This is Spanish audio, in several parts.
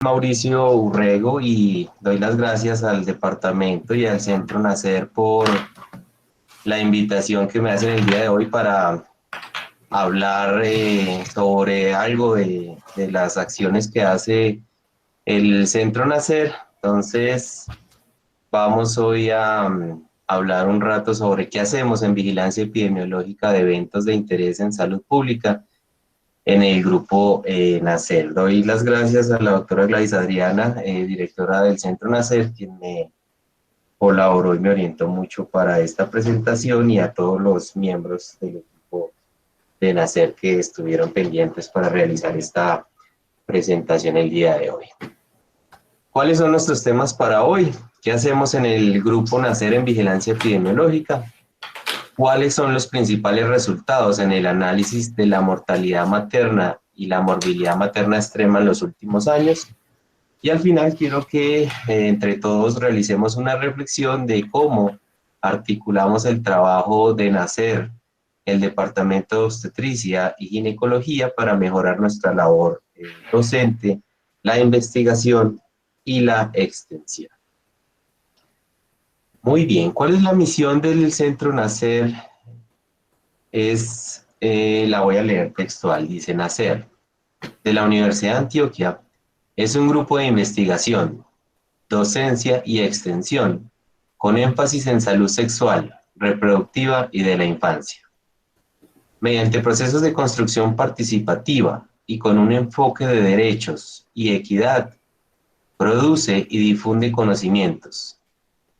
Mauricio Urrego y doy las gracias al departamento y al Centro Nacer por la invitación que me hacen el día de hoy para hablar sobre algo de las acciones que hace el Centro Nacer. Entonces, vamos hoy a hablar un rato sobre qué hacemos en vigilancia epidemiológica de eventos de interés en salud pública en el grupo Nacer. Doy las gracias a la doctora Gladys Adriana, directora del Centro Nacer, quien me colaboró y me orientó mucho para esta presentación, y a todos los miembros del equipo de Nacer que estuvieron pendientes para realizar esta presentación el día de hoy. ¿Cuáles son nuestros temas para hoy? ¿Qué hacemos en el grupo Nacer en vigilancia epidemiológica? ¿Cuáles son los principales resultados en el análisis de la mortalidad materna y la morbilidad materna extrema en los últimos años? Y al final quiero que entre todos realicemos una reflexión de cómo articulamos el trabajo de Nacer, el Departamento de Obstetricia y Ginecología, para mejorar nuestra labor docente, la investigación y la extensión. Muy bien, ¿cuál es la misión del Centro Nacer? La voy a leer textual, dice: Nacer, de la Universidad de Antioquia, es un grupo de investigación, docencia y extensión, con énfasis en salud sexual, reproductiva y de la infancia. Mediante procesos de construcción participativa y con un enfoque de derechos y equidad, produce y difunde conocimientos,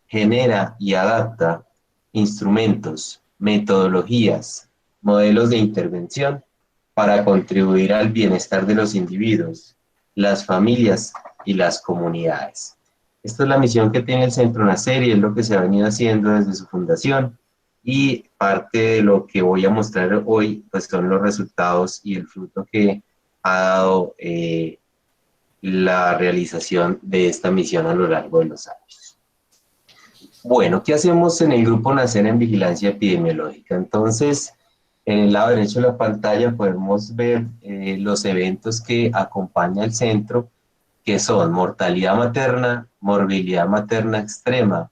genera y adapta instrumentos, metodologías, modelos de intervención para contribuir al bienestar de los individuos, las familias y las comunidades. Esta es la misión que tiene el Centro Nacer y es lo que se ha venido haciendo desde su fundación, y parte de lo que voy a mostrar hoy pues son los resultados y el fruto que ha dado la realización de esta misión a lo largo de los años. Bueno, ¿qué hacemos en el grupo Nacer en vigilancia epidemiológica? Entonces, en el lado derecho de la pantalla podemos ver los eventos que acompaña el centro, que son mortalidad materna, morbilidad materna extrema,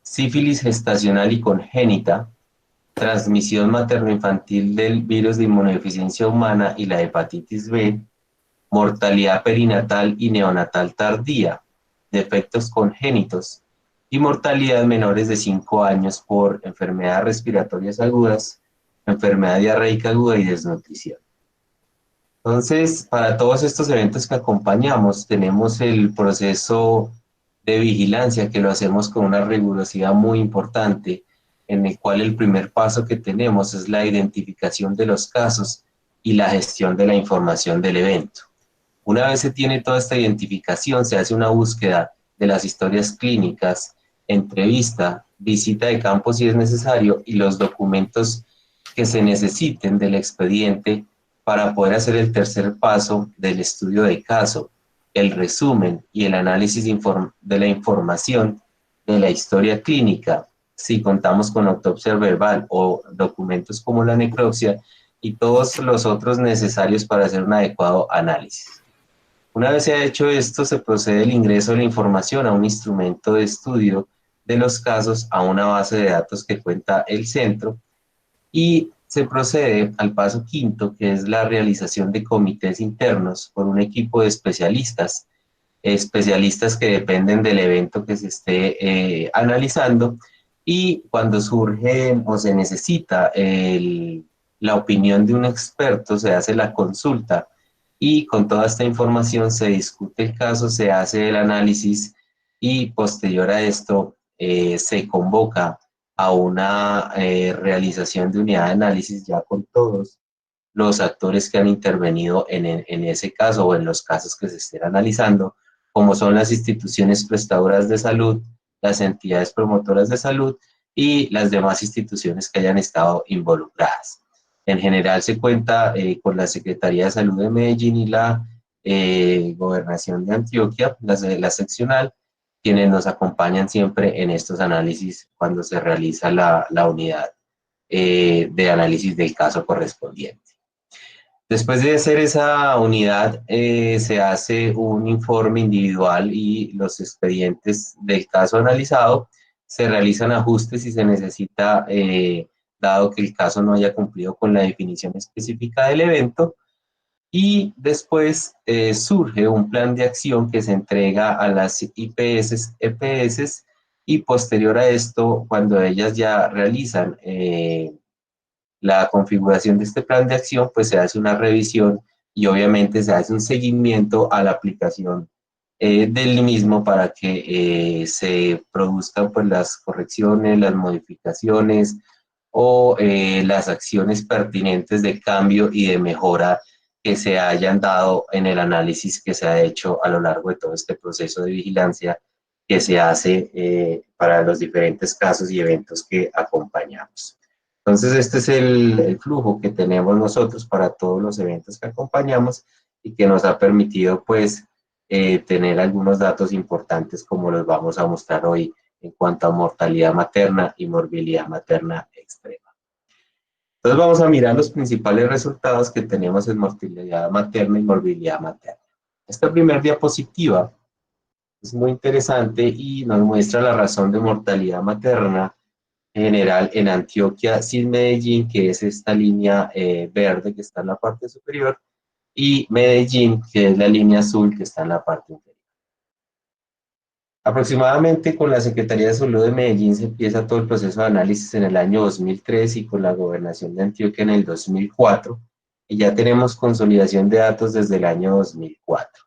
sífilis gestacional y congénita, transmisión materno-infantil del virus de inmunodeficiencia humana y la hepatitis B, mortalidad perinatal y neonatal tardía, defectos congénitos y mortalidad en menores de 5 años por enfermedades respiratorias agudas, enfermedad diarreica aguda y desnutrición. Entonces, para todos estos eventos que acompañamos, tenemos el proceso de vigilancia, que lo hacemos con una rigurosidad muy importante, en el cual el primer paso que tenemos es la identificación de los casos y la gestión de la información del evento. Una vez se tiene toda esta identificación, se hace una búsqueda de las historias clínicas, entrevista, visita de campo si es necesario, y los documentos que se necesiten del expediente para poder hacer el tercer paso del estudio de caso, el resumen y el análisis de la información de la historia clínica, si contamos con autopsia verbal o documentos como la necropsia, y todos los otros necesarios para hacer un adecuado análisis. Una vez se ha hecho esto, se procede el ingreso de la información a un instrumento de estudio de los casos, a una base de datos que cuenta el centro, y se procede al paso quinto, que es la realización de comités internos por un equipo de especialistas que dependen del evento que se esté analizando, y cuando surge o se necesita la opinión de un experto, se hace la consulta, y con toda esta información se discute el caso, se hace el análisis, y posterior a esto se convoca a una realización de unidad de análisis ya con todos los actores que han intervenido en ese caso o en los casos que se estén analizando, como son las instituciones prestadoras de salud, las entidades promotoras de salud y las demás instituciones que hayan estado involucradas. En general se cuenta con la Secretaría de Salud de Medellín y la Gobernación de Antioquia, la seccional, quienes nos acompañan siempre en estos análisis cuando se realiza la unidad de análisis del caso correspondiente. Después de hacer esa unidad, se hace un informe individual y los expedientes del caso analizado, se realizan ajustes si se necesita, dado que el caso no haya cumplido con la definición específica del evento, y después surge un plan de acción que se entrega a las IPS, EPS, y posterior a esto, cuando ellas ya realizan la configuración de este plan de acción, pues se hace una revisión y obviamente se hace un seguimiento a la aplicación del mismo para que se produzcan pues las correcciones, las modificaciones o las acciones pertinentes de cambio y de mejora que se hayan dado en el análisis que se ha hecho a lo largo de todo este proceso de vigilancia que se hace para los diferentes casos y eventos que acompañamos. Entonces, este es el flujo que tenemos nosotros para todos los eventos que acompañamos y que nos ha permitido, pues, tener algunos datos importantes como los vamos a mostrar hoy en cuanto a mortalidad materna y morbilidad materna extrema. Entonces, vamos a mirar los principales resultados que tenemos en mortalidad materna y morbilidad materna. Esta primera diapositiva es muy interesante y nos muestra la razón de mortalidad materna general en Antioquia sin Medellín, que es esta línea verde que está en la parte superior, y Medellín, que es la línea azul que está en la parte inferior. Aproximadamente con la Secretaría de Salud de Medellín se empieza todo el proceso de análisis en el año 2003 y con la gobernación de Antioquia en el 2004, y ya tenemos consolidación de datos desde el año 2004.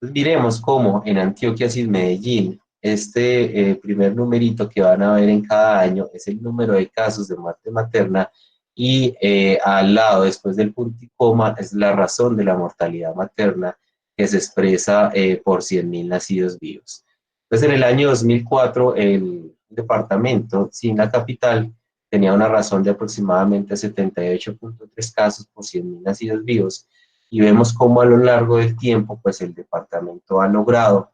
Entonces, miremos cómo en Antioquia sin Medellín, este primer numerito que van a ver en cada año es el número de casos de muerte materna y al lado, después del punto y coma, es la razón de la mortalidad materna que se expresa por 100.000 nacidos vivos. Entonces, en el año 2004, el departamento sin la capital tenía una razón de aproximadamente 78.3 casos por 100.000 nacidos vivos, y vemos cómo a lo largo del tiempo, pues el departamento ha logrado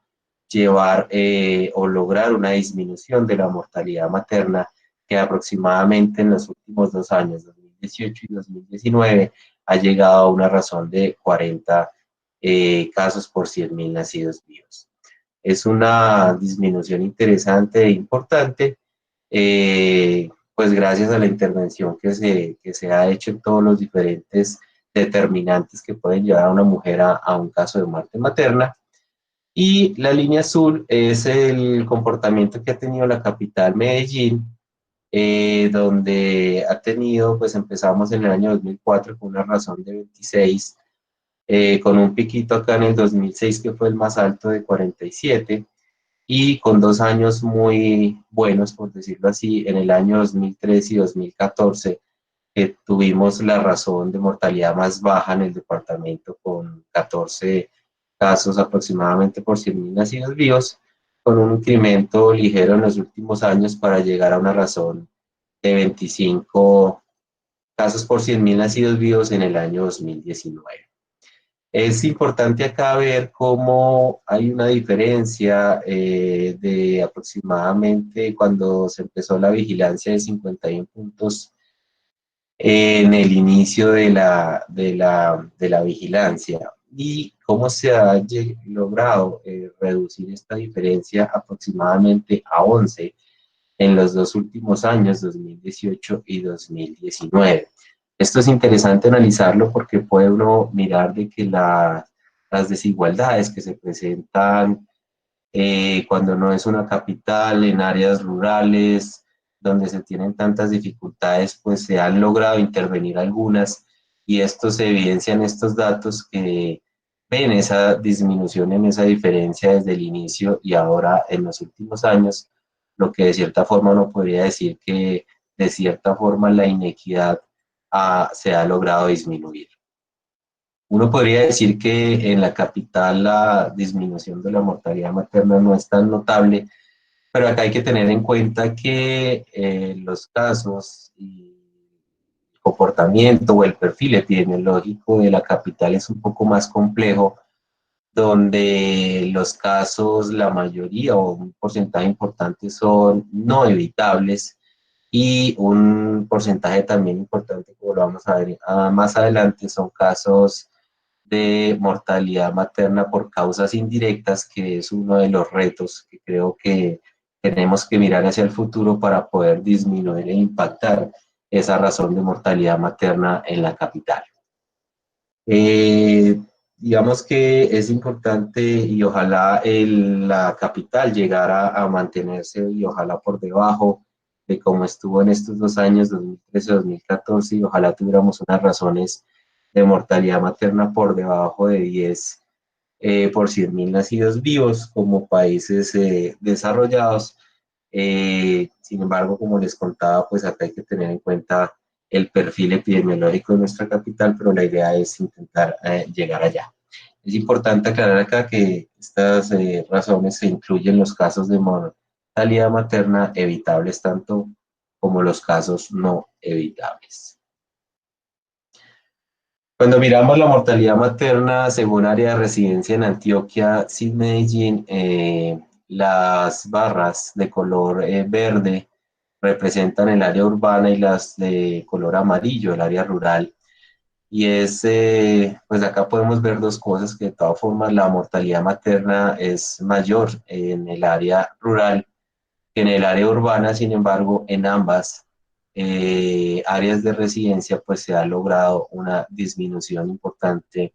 llevar o lograr una disminución de la mortalidad materna que aproximadamente en los últimos 2 años, 2018 y 2019, ha llegado a una razón de 40 casos por 100.000 nacidos vivos. Es una disminución interesante e importante, pues gracias a la intervención que se ha hecho en todos los diferentes determinantes que pueden llevar a una mujer a un caso de muerte materna. Y la línea azul es el comportamiento que ha tenido la capital Medellín, donde ha tenido, pues empezamos en el año 2004 con una razón de 26, con un piquito acá en el 2006 que fue el más alto de 47, y con 2 años muy buenos, por decirlo así, en el año 2013 y 2014, que tuvimos la razón de mortalidad más baja en el departamento, con 14 casos aproximadamente por 100.000 nacidos vivos, con un incremento ligero en los últimos años para llegar a una razón de 25 casos por 100.000 nacidos vivos en el año 2019. Es importante acá ver cómo hay una diferencia de aproximadamente cuando se empezó la vigilancia de 51 puntos en el inicio de la vigilancia, y cómo se ha logrado reducir esta diferencia aproximadamente a 11 en los 2 últimos años, 2018 y 2019. Esto es interesante analizarlo porque puede uno mirar de que las desigualdades que se presentan cuando no es una capital, en áreas rurales, donde se tienen tantas dificultades, pues se han logrado intervenir algunas, y esto se evidencia en estos datos que ven esa disminución en esa diferencia desde el inicio y ahora en los últimos años, lo que de cierta forma uno podría decir que de cierta forma la inequidad se ha logrado disminuir. Uno podría decir que en la capital la disminución de la mortalidad materna no es tan notable, pero acá hay que tener en cuenta que los casos y el comportamiento o el perfil epidemiológico de la capital es un poco más complejo, donde los casos, la mayoría o un porcentaje importante son no evitables, y un porcentaje también importante, como lo vamos a ver más adelante, son casos de mortalidad materna por causas indirectas, que es uno de los retos que creo que tenemos que mirar hacia el futuro para poder disminuir e impactar esa razón de mortalidad materna en la capital. Eh, digamos que es importante y ojalá la capital llegara a mantenerse y ojalá por debajo de cómo estuvo en estos 2 años, 2013-2014, y ojalá tuviéramos unas razones de mortalidad materna por debajo de 10 por 100.000 nacidos vivos como países desarrollados. Sin embargo, como les contaba, pues acá hay que tener en cuenta el perfil epidemiológico de nuestra capital, pero la idea es intentar llegar allá. Es importante aclarar acá que estas razones se incluyen los casos de mortalidad materna evitables tanto como los casos no evitables. Cuando miramos la mortalidad materna según área de residencia en Antioquia, sin Medellín, las barras de color verde representan el área urbana y las de color amarillo, el área rural. Y pues acá podemos ver dos cosas, que de todas formas la mortalidad materna es mayor en el área rural que en el área urbana. Sin embargo, en ambas áreas de residencia pues se ha logrado una disminución importante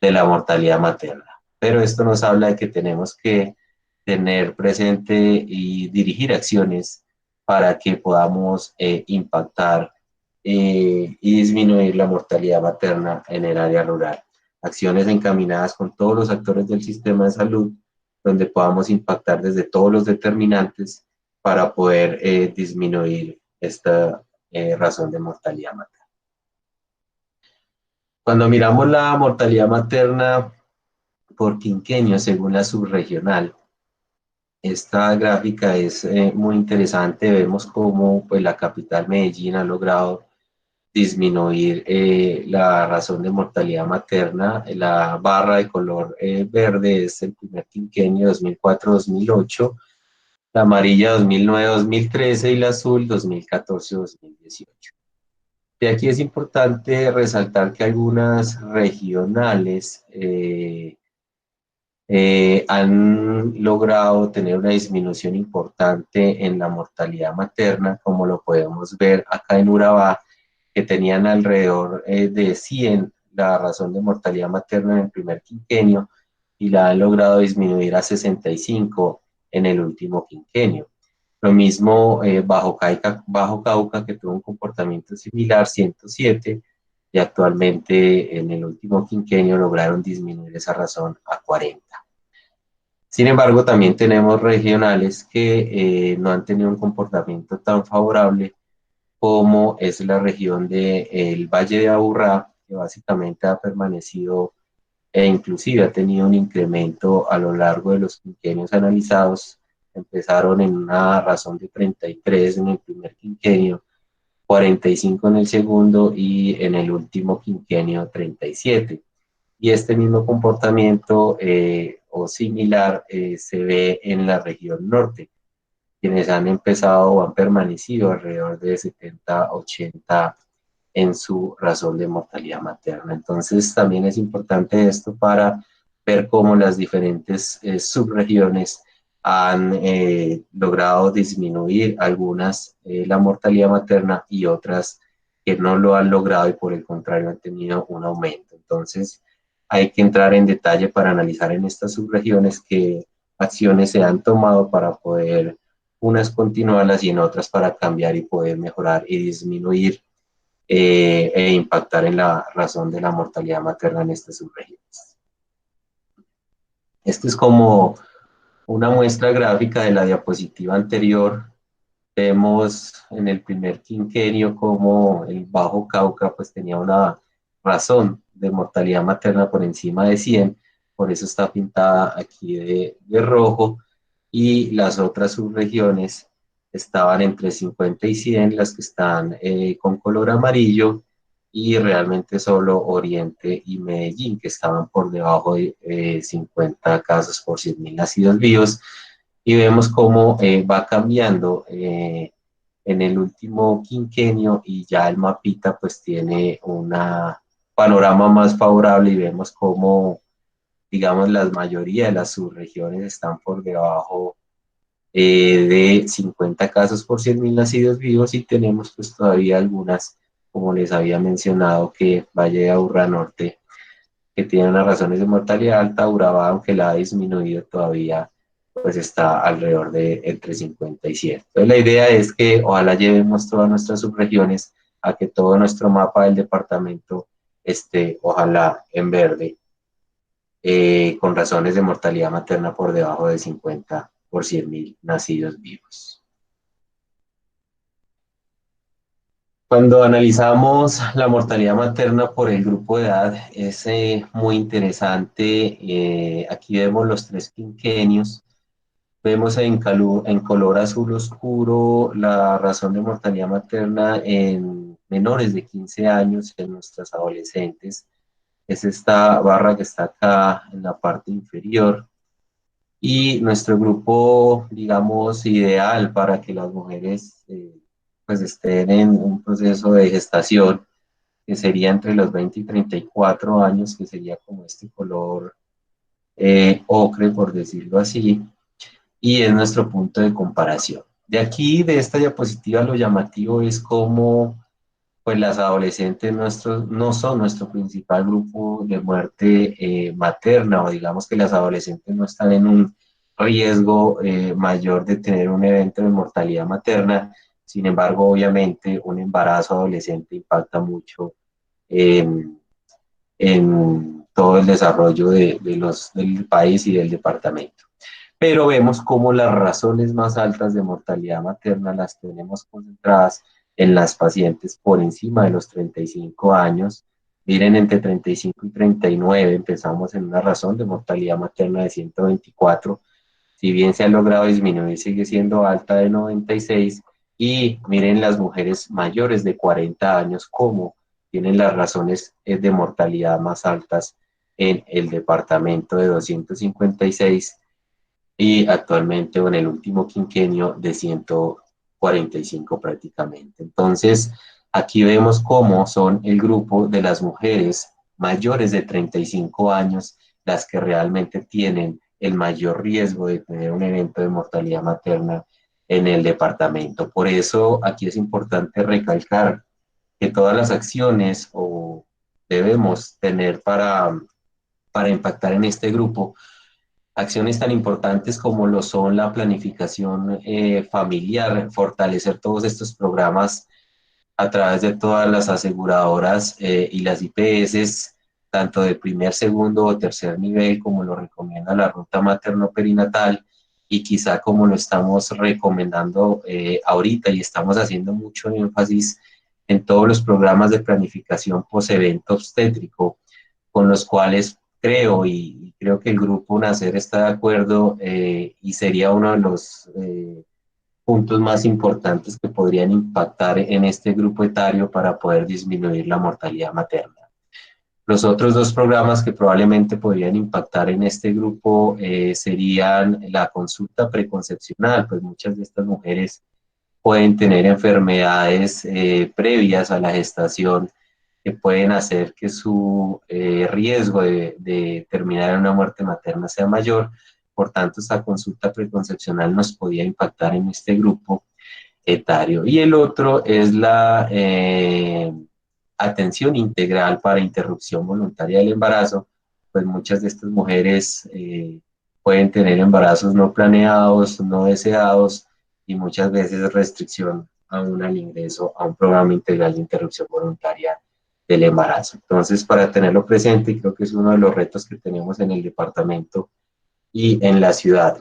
de la mortalidad materna. Pero esto nos habla de que tenemos que tener presente y dirigir acciones para que podamos impactar y disminuir la mortalidad materna en el área rural. Acciones encaminadas con todos los actores del sistema de salud, donde podamos impactar desde todos los determinantes para poder disminuir esta razón de mortalidad materna. Cuando miramos la mortalidad materna por quinquenio según la subregional, esta gráfica es muy interesante. Vemos cómo pues, la capital Medellín ha logrado disminuir la razón de mortalidad materna. La barra de color verde es el primer quinquenio 2004-2008, la amarilla 2009-2013 y la azul 2014-2018. De aquí es importante resaltar que algunas regionales han logrado tener una disminución importante en la mortalidad materna, como lo podemos ver acá en Urabá, que tenían alrededor de 100 la razón de mortalidad materna en el primer quinquenio y la han logrado disminuir a 65 en el último quinquenio. Lo mismo Bajo Cauca, que tuvo un comportamiento similar, 107, y actualmente en el último quinquenio lograron disminuir esa razón a 40. Sin embargo, también tenemos regionales que no han tenido un comportamiento tan favorable, como es la región del Valle de Aburrá, que básicamente ha permanecido e inclusive ha tenido un incremento a lo largo de los quinquenios analizados. Empezaron en una razón de 33 en el primer quinquenio, 45 en el segundo y en el último quinquenio 37. Y este mismo comportamiento o similar se ve en la región norte, quienes han empezado o han permanecido alrededor de 70, 80 en su razón de mortalidad materna. Entonces también es importante esto para ver cómo las diferentes subregiones han logrado disminuir algunas la mortalidad materna y otras que no lo han logrado y por el contrario han tenido un aumento. Entonces hay que entrar en detalle para analizar en estas subregiones qué acciones se han tomado para poder unas continuarlas y en otras para cambiar y poder mejorar y disminuir e impactar en la razón de la mortalidad materna en estas subregiones. Este es como una muestra gráfica de la diapositiva anterior. Vemos en el primer quinquenio como el Bajo Cauca pues tenía una razón de mortalidad materna por encima de 100, por eso está pintada aquí de rojo, y las otras subregiones estaban entre 50 y 100, las que están con color amarillo, y realmente solo Oriente y Medellín, que estaban por debajo de 50 casos por 100.000 nacidos vivos. Y vemos cómo va cambiando en el último quinquenio y ya el mapita pues tiene un panorama más favorable y vemos cómo, digamos, la mayoría de las subregiones están por debajo de 50 casos por 100.000 nacidos vivos y tenemos pues todavía algunas, como les había mencionado, que Valle de Aburrá Norte, que tiene unas razones de mortalidad alta, Urabá, aunque la ha disminuido todavía, pues está alrededor de entre 50 y 100. Entonces la idea es que ojalá llevemos todas nuestras subregiones a que todo nuestro mapa del departamento esté, ojalá, en verde, con razones de mortalidad materna por debajo de 50 por 100.000 nacidos vivos. Cuando analizamos la mortalidad materna por el grupo de edad, es muy interesante. Aquí vemos los tres quinquenios. Vemos en color azul oscuro la razón de mortalidad materna en menores de 15 años, en nuestras adolescentes. Es esta barra que está acá en la parte inferior. Y nuestro grupo, digamos, ideal para que las mujeres pues estén en un proceso de gestación, que sería entre los 20 y 34 años, que sería como este color ocre, por decirlo así, y es nuestro punto de comparación. De aquí, de esta diapositiva, lo llamativo es cómo pues las adolescentes no son nuestro principal grupo de muerte materna, o digamos que las adolescentes no están en un riesgo mayor de tener un evento de mortalidad materna. Sin embargo, obviamente, un embarazo adolescente impacta mucho en, en todo el desarrollo del país y del departamento. Pero vemos cómo las razones más altas de mortalidad materna las tenemos concentradas en las pacientes por encima de los 35 años. Miren, entre 35 y 39 empezamos en una razón de mortalidad materna de 124. Si bien se ha logrado disminuir, sigue siendo alta de 96. Y miren las mujeres mayores de 40 años, cómo tienen las razones de mortalidad más altas en el departamento de 256 y actualmente en el último quinquenio de 145 prácticamente. Entonces, aquí vemos cómo son el grupo de las mujeres mayores de 35 años las que realmente tienen el mayor riesgo de tener un evento de mortalidad materna en el departamento. Por eso aquí es importante recalcar que todas las acciones o debemos tener para impactar en este grupo acciones tan importantes como lo son la planificación familiar, fortalecer todos estos programas a través de todas las aseguradoras y las IPS, tanto de primer, segundo o tercer nivel, como lo recomienda la ruta materno-perinatal, y quizá como lo estamos recomendando ahorita y estamos haciendo mucho énfasis en todos los programas de planificación post-evento obstétrico, con los cuales creo que el grupo Nacer está de acuerdo y sería uno de los puntos más importantes que podrían impactar en este grupo etario para poder disminuir la mortalidad materna. Los otros dos programas que probablemente podrían impactar en este grupo serían la consulta preconcepcional, pues muchas de estas mujeres pueden tener enfermedades previas a la gestación que pueden hacer que su riesgo de terminar en una muerte materna sea mayor. Por tanto, esta consulta preconcepcional nos podía impactar en este grupo etario. Y el otro es la atención integral para interrupción voluntaria del embarazo, pues muchas de estas mujeres pueden tener embarazos no planeados, no deseados y muchas veces restricción aún al ingreso a un programa integral de interrupción voluntaria del embarazo. Entonces, para tenerlo presente, creo que es uno de los retos que tenemos en el departamento y en la ciudad.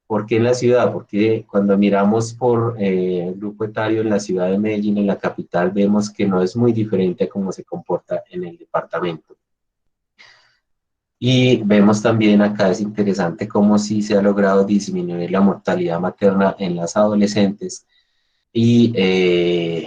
¿Por qué en la ciudad? Porque cuando miramos por el grupo etario en la ciudad de Medellín, en la capital, vemos que no es muy diferente a cómo se comporta en el departamento. Y vemos también acá, es interesante cómo sí se ha logrado disminuir la mortalidad materna en las adolescentes y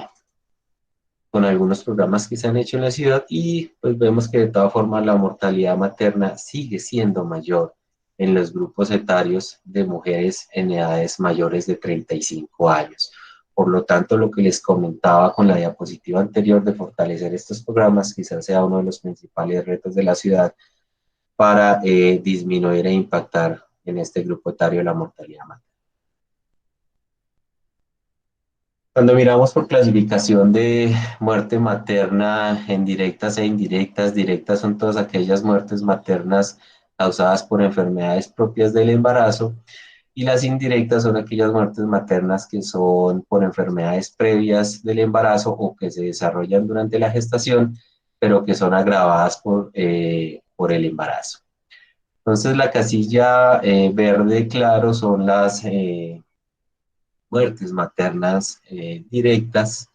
con algunos programas que se han hecho en la ciudad y pues vemos que de todas formas la mortalidad materna sigue siendo mayor en los grupos etarios de mujeres en edades mayores de 35 años. Por lo tanto, lo que les comentaba con la diapositiva anterior de fortalecer estos programas quizás sea uno de los principales retos de la ciudad para disminuir e impactar en este grupo etario la mortalidad materna. Cuando miramos por clasificación de muerte materna en directas e indirectas, directas son todas aquellas muertes maternas causadas por enfermedades propias del embarazo, y las indirectas son aquellas muertes maternas que son por enfermedades previas del embarazo o que se desarrollan durante la gestación, pero que son agravadas por el embarazo. Entonces, la casilla verde claro son las muertes maternas directas,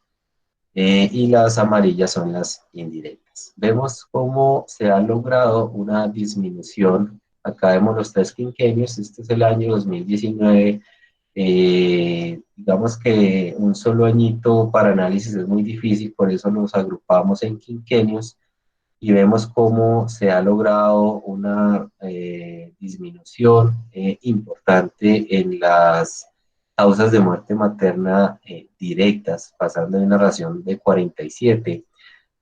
y las amarillas son las indirectas. Vemos cómo se ha logrado una disminución. Acá vemos los tres quinquenios, este es el año 2019. Digamos que un solo añito para análisis es muy difícil, por eso los agrupamos en quinquenios y vemos cómo se ha logrado una disminución importante en las causas de muerte materna directas, pasando de una ración de 47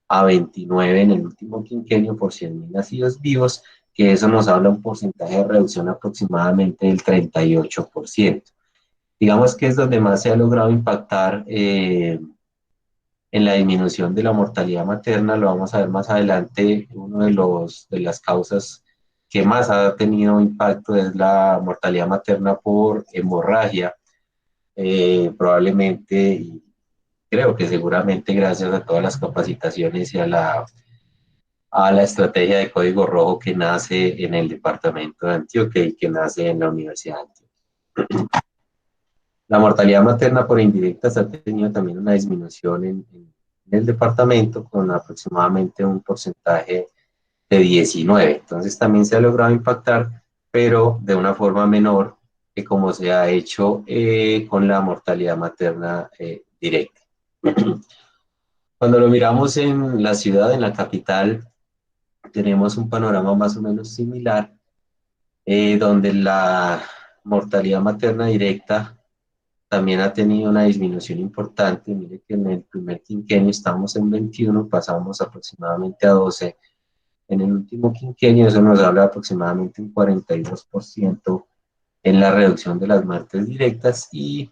a 29 en el último quinquenio por 100.000 nacidos vivos, que eso nos habla un porcentaje de reducción aproximadamente del 38%. Digamos que es donde más se ha logrado impactar en la disminución de la mortalidad materna. Lo vamos a ver más adelante. Uno de las causas que más ha tenido impacto es la mortalidad materna por hemorragia, probablemente, y creo que seguramente gracias a todas las capacitaciones y a la estrategia de Código Rojo que nace en el departamento de Antioquia y que nace en la Universidad de Antioquia. La mortalidad materna por indirectas ha tenido también una disminución en el departamento con aproximadamente un porcentaje de 19. Entonces también se ha logrado impactar, pero de una forma menor que como se ha hecho con la mortalidad materna directa. Cuando lo miramos en la ciudad, en la capital, tenemos un panorama más o menos similar, donde la mortalidad materna directa también ha tenido una disminución importante. Mire que en el primer quinquenio estábamos en 21, pasamos aproximadamente a 12. En el último quinquenio eso nos habla de aproximadamente un 42% en la reducción de las muertes directas, y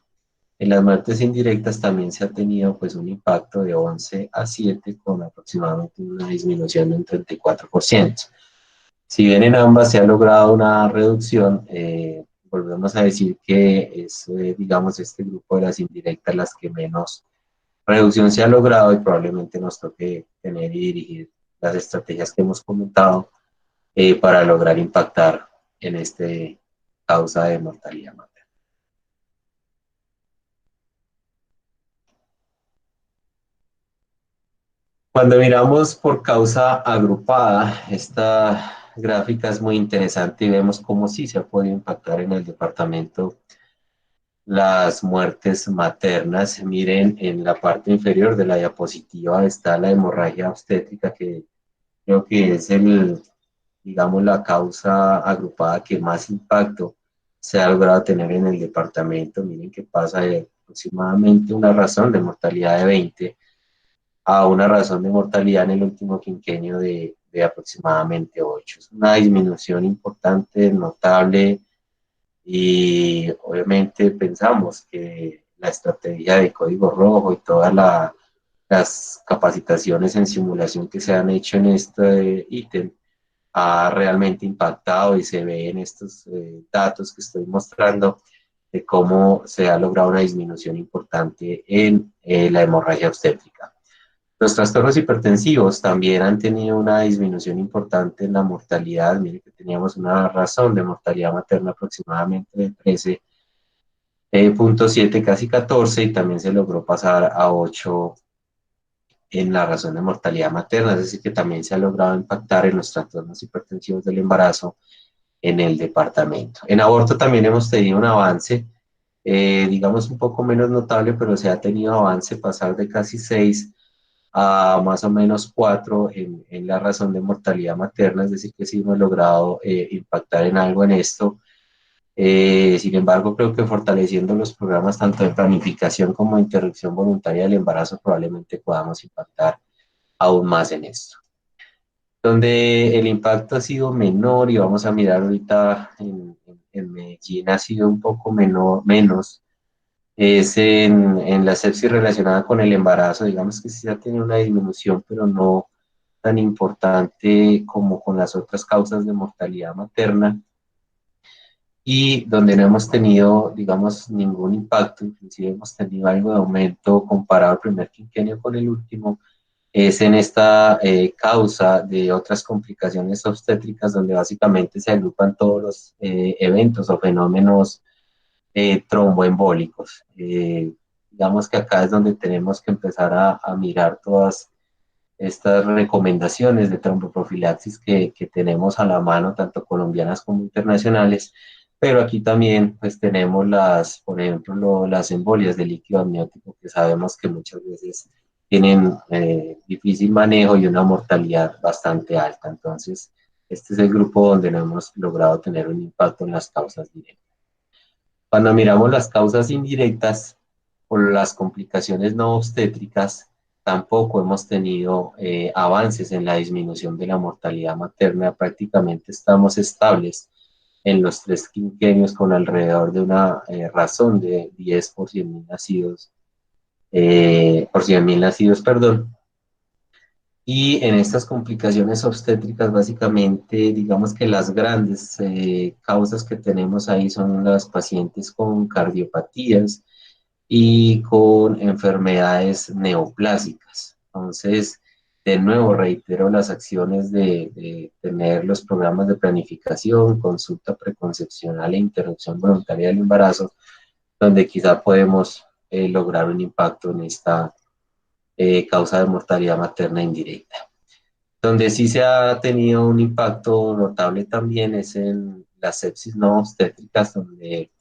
en las muertes indirectas también se ha tenido pues un impacto de 11 a 7 con aproximadamente una disminución de un 34%. Si bien en ambas se ha logrado una reducción, volvemos a decir que es, digamos, este grupo de las indirectas las que menos reducción se ha logrado, y probablemente nos toque tener y dirigir las estrategias que hemos comentado para lograr impactar en este causa de mortalidad materna. Cuando miramos por causa agrupada, esta gráfica es muy interesante y vemos cómo sí se ha podido impactar en el departamento las muertes maternas. Miren, en la parte inferior de la diapositiva está la hemorragia obstétrica, que creo que es digamos, la causa agrupada que más impacto se ha logrado tener en el departamento. Miren que pasa de aproximadamente una razón de mortalidad de 20 a una razón de mortalidad en el último quinquenio de aproximadamente 8. Es una disminución importante, notable, y obviamente pensamos que la estrategia de Código Rojo y todas las capacitaciones en simulación que se han hecho en este ítem ha realmente impactado, y se ve en estos datos que estoy mostrando de cómo se ha logrado una disminución importante en la hemorragia obstétrica. Los trastornos hipertensivos también han tenido una disminución importante en la mortalidad. Mire que teníamos una razón de mortalidad materna aproximadamente de 13.7, casi 14, y también se logró pasar a 8 en la razón de mortalidad materna, es decir, que también se ha logrado impactar en los trastornos hipertensivos del embarazo en el departamento. En aborto también hemos tenido un avance, digamos un poco menos notable, pero se ha tenido avance, pasar de casi 6 a más o menos 4 en la razón de mortalidad materna, es decir, que sí hemos logrado impactar en algo en esto. Sin embargo, creo que fortaleciendo los programas tanto de planificación como de interrupción voluntaria del embarazo probablemente podamos impactar aún más en esto. Donde el impacto ha sido menor y vamos a mirar ahorita en Medellín ha sido un poco menos, es en la sepsis relacionada con el embarazo. Digamos que sí ha tenido una disminución, pero no tan importante como con las otras causas de mortalidad materna, y donde no hemos tenido, digamos, ningún impacto, inclusive hemos tenido algo de aumento comparado al primer quinquenio con el último, es en esta causa de otras complicaciones obstétricas, donde básicamente se agrupan todos los eventos o fenómenos tromboembólicos. Digamos que acá es donde tenemos que empezar a mirar todas estas recomendaciones de tromboprofilaxis que tenemos a la mano, tanto colombianas como internacionales, pero aquí también pues tenemos por ejemplo, las embolias de líquido amniótico, que sabemos que muchas veces tienen difícil manejo y una mortalidad bastante alta. Entonces, este es el grupo donde no hemos logrado tener un impacto en las causas directas. Cuando miramos las causas indirectas por las complicaciones no obstétricas, tampoco hemos tenido avances en la disminución de la mortalidad materna. Prácticamente estamos estables en los 3 quinquenios con alrededor de una razón de 10 por 100.000 nacidos, por 100.000 nacidos, perdón. Y en estas complicaciones obstétricas, básicamente, digamos que las grandes causas que tenemos ahí son las pacientes con cardiopatías y con enfermedades neoplásicas. Entonces, de nuevo, reitero las acciones de tener los programas de planificación, consulta preconcepcional e interrupción voluntaria del embarazo, donde quizá podemos lograr un impacto en esta causa de mortalidad materna indirecta. Donde sí se ha tenido un impacto notable también es en las sepsis no obstétricas, donde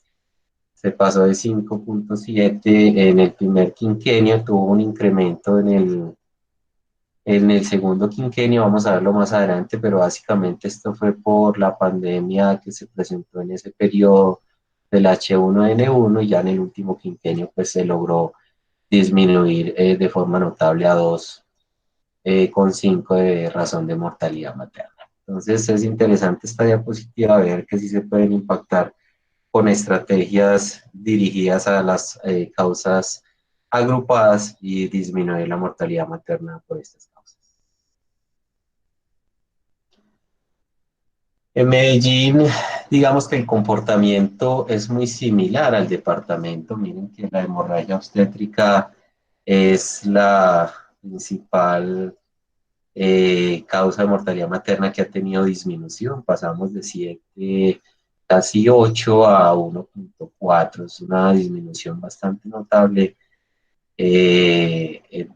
se pasó de 5.7 en el primer quinquenio, tuvo un incremento en el segundo quinquenio, vamos a verlo más adelante, pero básicamente esto fue por la pandemia que se presentó en ese periodo del H1N1, y ya en el último quinquenio pues se logró disminuir de forma notable a 2,5 de razón de mortalidad materna. Entonces es interesante esta diapositiva, ver que sí se pueden impactar con estrategias dirigidas a las causas agrupadas y disminuir la mortalidad materna por estas causas. En Medellín, digamos que el comportamiento es muy similar al departamento. Miren que la hemorragia obstétrica es la principal causa de mortalidad materna que ha tenido disminución. Pasamos de 7, casi 8 a 1.4. Es una disminución bastante notable de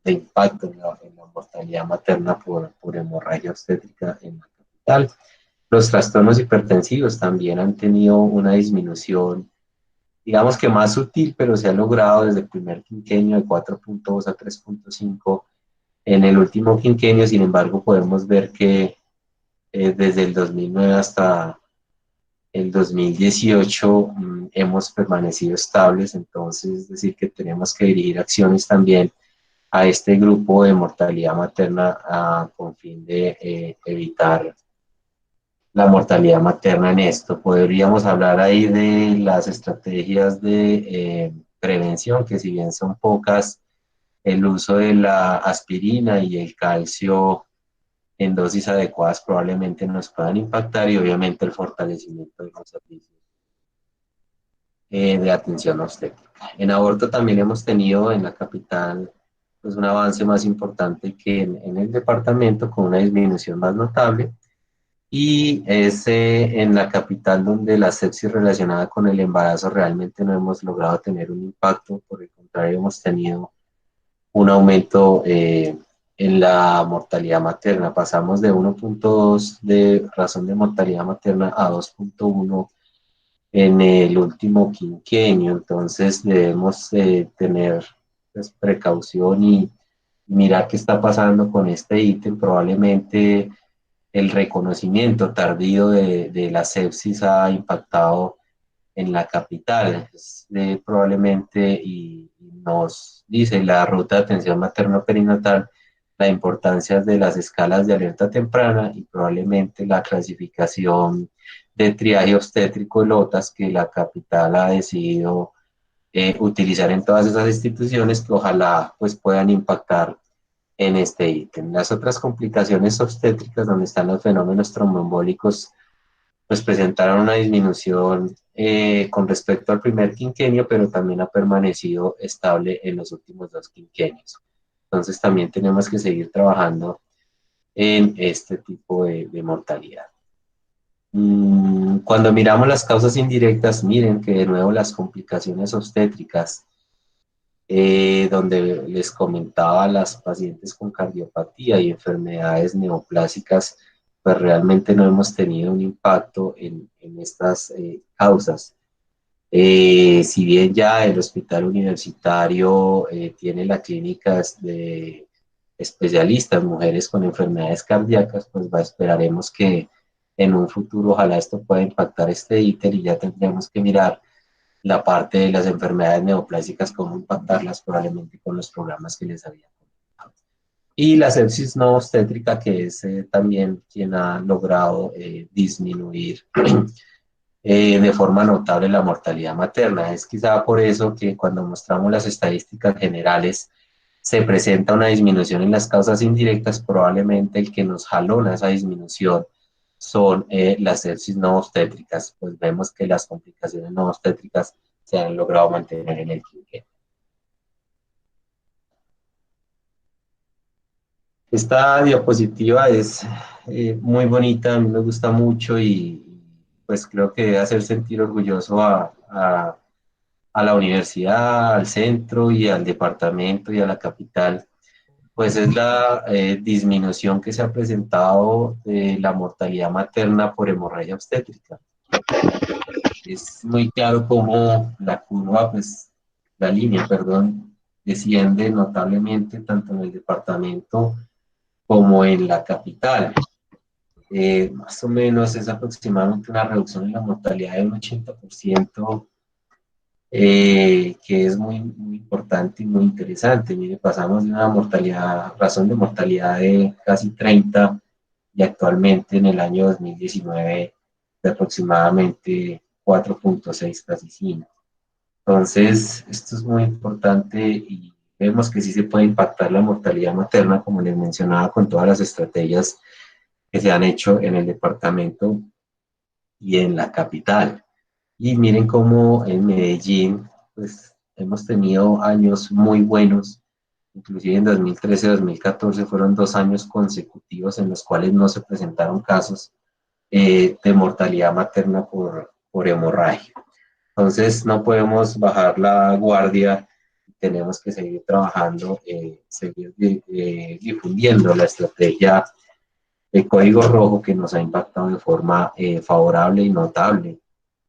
impacto en la mortalidad materna por hemorragia obstétrica en la capital. Los trastornos hipertensivos también han tenido una disminución, digamos que más sutil, pero se ha logrado desde el primer quinquenio de 4.2 a 3.5 en el último quinquenio. Sin embargo, podemos ver que desde el 2009 hasta el 2018 hemos permanecido estables. Entonces, es decir, que tenemos que dirigir acciones también a este grupo de mortalidad materna con fin de evitar la mortalidad materna en esto. Podríamos hablar ahí de las estrategias de prevención, que si bien son pocas, el uso de la aspirina y el calcio en dosis adecuadas probablemente nos puedan impactar, y obviamente el fortalecimiento de los servicios de atención obstétrica. En aborto también hemos tenido en la capital pues un avance más importante que en el departamento, con una disminución más notable, y es en la capital donde la sepsis relacionada con el embarazo realmente no hemos logrado tener un impacto. Por el contrario, hemos tenido un aumento en la mortalidad materna. Pasamos de 1.2 de razón de mortalidad materna a 2.1 en el último quinquenio. Entonces debemos tener pues, precaución y mirar qué está pasando con este ítem. Probablemente el reconocimiento tardío de la sepsis ha impactado en la capital. Probablemente, y nos dice la ruta de atención materno-perinatal, la importancia de las escalas de alerta temprana y probablemente la clasificación de triaje obstétrico LOTAS que la capital ha decidido utilizar en todas esas instituciones que ojalá pues puedan impactar en este ítem. Las otras complicaciones obstétricas donde están los fenómenos tromboembólicos pues presentaron una disminución con respecto al primer quinquenio, pero también ha permanecido estable en los últimos 2 quinquenios. Entonces también tenemos que seguir trabajando en este tipo de mortalidad. Cuando miramos las causas indirectas, miren que de nuevo las complicaciones obstétricas, donde les comentaba las pacientes con cardiopatía y enfermedades neoplásicas, pues realmente no hemos tenido un impacto en estas causas. Si bien ya el hospital universitario tiene la clínica de especialistas, mujeres con enfermedades cardíacas, pues esperaremos que en un futuro ojalá esto pueda impactar este íter y ya tendremos que mirar la parte de las enfermedades neoplásicas, cómo impactarlas probablemente con los programas que les había comentado. Y la sepsis no obstétrica, que es también quien ha logrado disminuir de forma notable la mortalidad materna. Es quizá por eso que cuando mostramos las estadísticas generales se presenta una disminución en las causas indirectas, probablemente el que nos jalona esa disminución son las sepsis no obstétricas, pues vemos que las complicaciones no obstétricas se han logrado mantener en el quinquenio. Esta diapositiva es muy bonita, a mí me gusta mucho y pues creo que debe hacer sentir orgulloso a la universidad, al centro y al departamento y a la capital, pues es la disminución que se ha presentado de la mortalidad materna por hemorragia obstétrica. Es muy claro cómo la curva, pues la línea, perdón, desciende notablemente tanto en el departamento como en la capital. Más o menos es aproximadamente una reducción en la mortalidad de un 80%, que es muy importante y muy interesante. Mire, pasamos de una mortalidad, razón de mortalidad de casi 30 y actualmente en el año 2019 de aproximadamente 4.6, casi 5. Entonces, esto es muy importante y vemos que sí se puede impactar la mortalidad materna, como les mencionaba, con todas las estrategias que se han hecho en el departamento y en la capital. Y miren cómo en Medellín, pues hemos tenido años muy buenos, inclusive en 2013-2014 fueron 2 años consecutivos en los cuales no se presentaron casos de mortalidad materna por hemorragia. Entonces no podemos bajar la guardia, tenemos que seguir trabajando, seguir difundiendo la estrategia de código rojo que nos ha impactado de forma favorable y notable,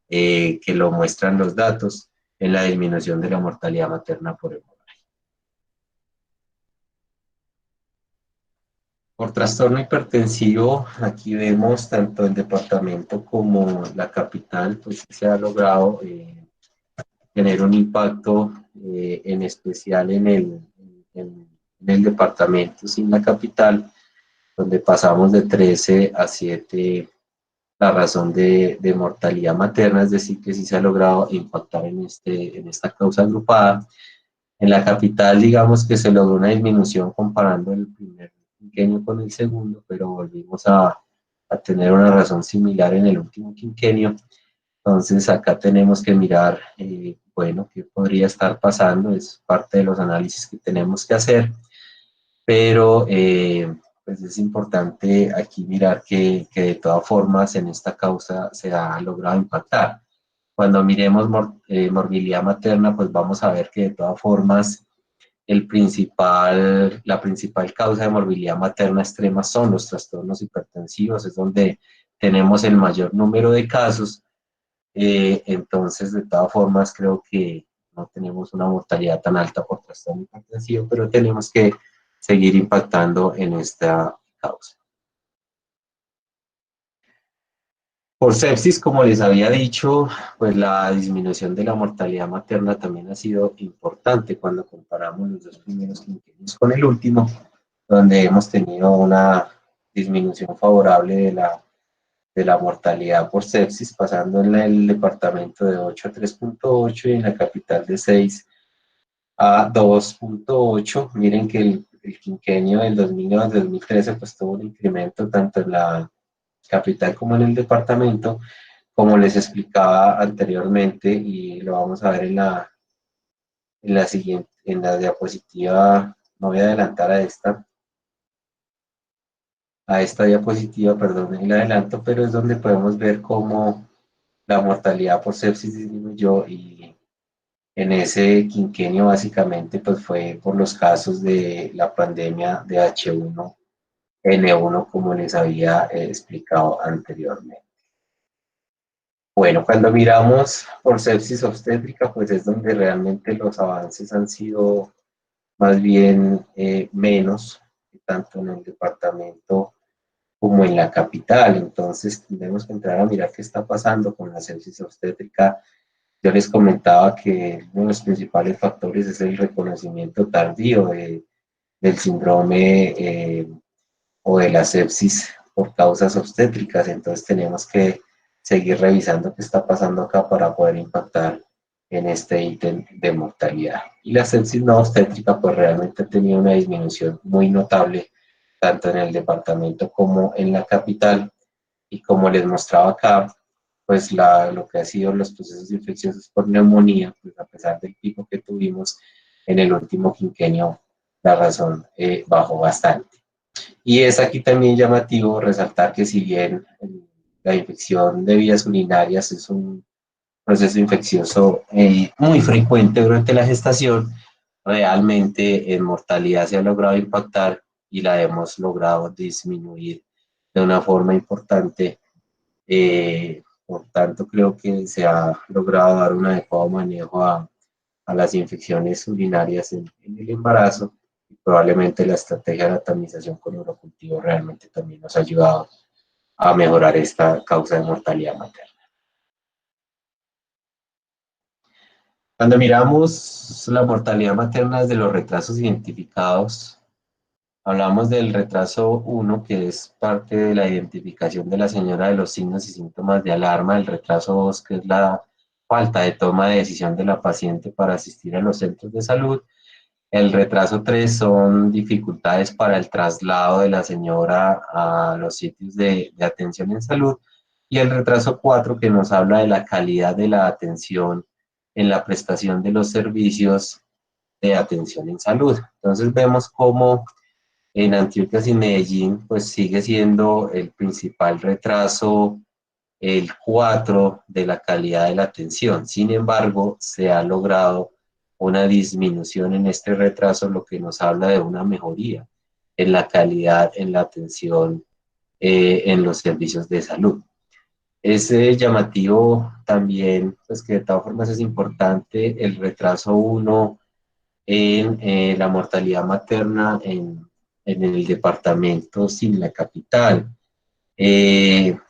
que lo muestran los datos en la disminución de la mortalidad materna por hemorragia. Por trastorno hipertensivo, aquí vemos tanto el departamento como la capital, pues se ha logrado tener un impacto en especial en el departamento sin la capital, donde pasamos de 13 a 7 la razón de mortalidad materna, es decir, que sí se ha logrado impactar en esta causa agrupada. En la capital, digamos que se logró una disminución comparando el primer quinquenio con el segundo, pero volvimos a tener una razón similar en el último quinquenio. Entonces, acá tenemos que mirar, bueno, qué podría estar pasando, es parte de los análisis que tenemos que hacer, pero pues es importante aquí mirar que de todas formas en esta causa se ha logrado impactar. Cuando miremos morbilidad materna, pues vamos a ver que de todas formas la principal causa de morbilidad materna extrema son los trastornos hipertensivos, es donde tenemos el mayor número de casos. Entonces, de todas formas, creo que no tenemos una mortalidad tan alta por trastorno hipertensivo, pero tenemos que seguir impactando en esta causa. Por sepsis, como les había dicho, pues la disminución de la mortalidad materna también ha sido importante cuando comparamos los dos primeros quinquenios con el último, donde hemos tenido una disminución favorable de la mortalidad por sepsis, pasando en el departamento de 8 a 3.8 y en la capital de 6 a 2.8. Miren que el quinquenio del 2009 al 2013 pues tuvo un incremento tanto en la capital como en el departamento, como les explicaba anteriormente, y lo vamos a ver en la siguiente, en la diapositiva. No voy a adelantar a esta diapositiva, perdón, el adelanto, pero es donde podemos ver cómo la mortalidad por sepsis disminuyó, y en ese quinquenio básicamente pues fue por los casos de la pandemia de H1N1, como les había explicado anteriormente. Bueno, cuando miramos por sepsis obstétrica, pues es donde realmente los avances han sido más bien menos, tanto en el departamento como en la capital. Entonces, tenemos que entrar a mirar qué está pasando con la sepsis obstétrica. Yo les comentaba que uno de los principales factores es el reconocimiento tardío del síndrome o de la sepsis por causas obstétricas. Entonces, tenemos que seguir revisando qué está pasando acá para poder impactar en este ítem de mortalidad. Y la sepsis no obstétrica, pues realmente ha tenido una disminución muy notable, tanto en el departamento como en la capital. Y como les mostraba acá, pues lo que ha sido los procesos infecciosos por neumonía, pues a pesar del pico que tuvimos en el último quinquenio, la razón bajó bastante. Y es aquí también llamativo resaltar que si bien la infección de vías urinarias es un proceso infeccioso muy frecuente durante la gestación, realmente en mortalidad se ha logrado impactar y la hemos logrado disminuir de una forma importante. Por tanto, creo que se ha logrado dar un adecuado manejo a las infecciones urinarias en el embarazo, y probablemente la estrategia de la tamización con urocultivo realmente también nos ha ayudado a mejorar esta causa de mortalidad materna. Cuando miramos la mortalidad materna desde los retrasos identificados, hablamos del retraso 1, que es parte de la identificación de la señora de los signos y síntomas de alarma; el retraso 2, que es la falta de toma de decisión de la paciente para asistir a los centros de salud; el retraso 3 son dificultades para el traslado de la señora a los sitios de atención en salud; y el retraso 4, que nos habla de la calidad de la atención en la prestación de los servicios de atención en salud. Entonces vemos cómo en Antioquia y Medellín pues sigue siendo el principal retraso el 4 de la calidad de la atención. Sin embargo, se ha logrado una disminución en este retraso, lo que nos habla de una mejoría en la calidad en la atención en los servicios de salud. Es llamativo también, pues que de todas formas es importante el retraso 1 en la mortalidad materna en el departamento sin la capital.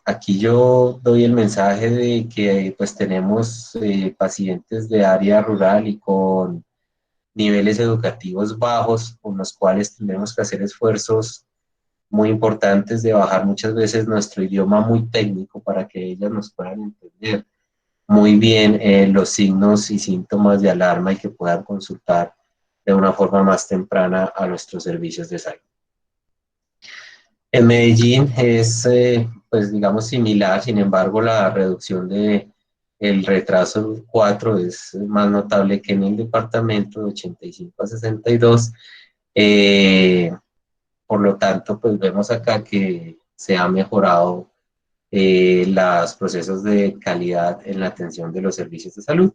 Aquí yo doy el mensaje de que pues tenemos pacientes de área rural y con niveles educativos bajos, con los cuales tenemos que hacer esfuerzos muy importantes de bajar muchas veces nuestro idioma muy técnico para que ellas nos puedan entender muy bien los signos y síntomas de alarma, y que puedan consultar de una forma más temprana a nuestros servicios de salud. En Medellín es, pues digamos, similar. Sin embargo, la reducción de el retraso 4 es más notable que en el departamento, de 85 a 62. Por lo tanto, pues vemos acá que se ha mejorado los procesos de calidad en la atención de los servicios de salud.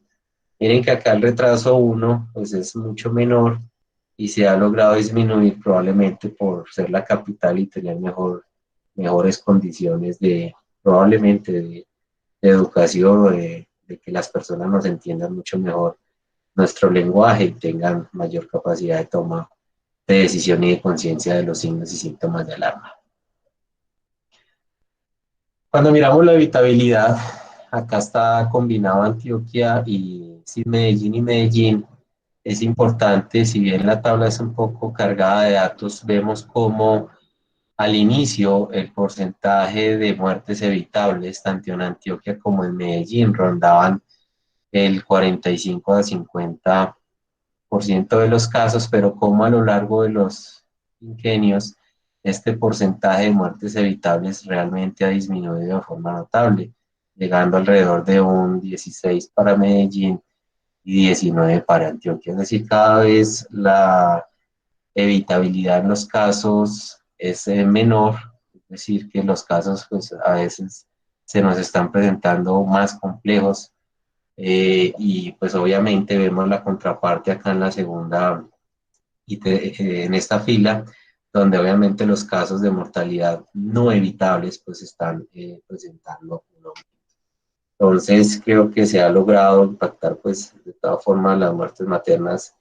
Miren que acá el retraso 1 pues es mucho menor, y se ha logrado disminuir probablemente por ser la capital y tener mejores condiciones probablemente de educación, de que las personas nos entiendan mucho mejor nuestro lenguaje y tengan mayor capacidad de toma de decisión y de conciencia de los signos y síntomas de alarma. Cuando miramos la evitabilidad, acá está combinado Antioquia y sí, Medellín y Medellín. Es importante, si bien la tabla es un poco cargada de datos, vemos cómo al inicio el porcentaje de muertes evitables, tanto en Antioquia como en Medellín, rondaban el 45 a 50% de los casos, pero como a lo largo de los ingenios, este porcentaje de muertes evitables realmente ha disminuido de forma notable, llegando alrededor de un 16 para Medellín y 19 para Antioquia. Es decir, cada vez la evitabilidad en los casos es menor, es decir, que los casos pues, a veces se nos están presentando más complejos y pues obviamente vemos la contraparte acá en la segunda en esta fila, donde obviamente los casos de mortalidad no evitables pues están presentando un aumento. Entonces creo que se ha logrado impactar pues de todas formas las muertes maternas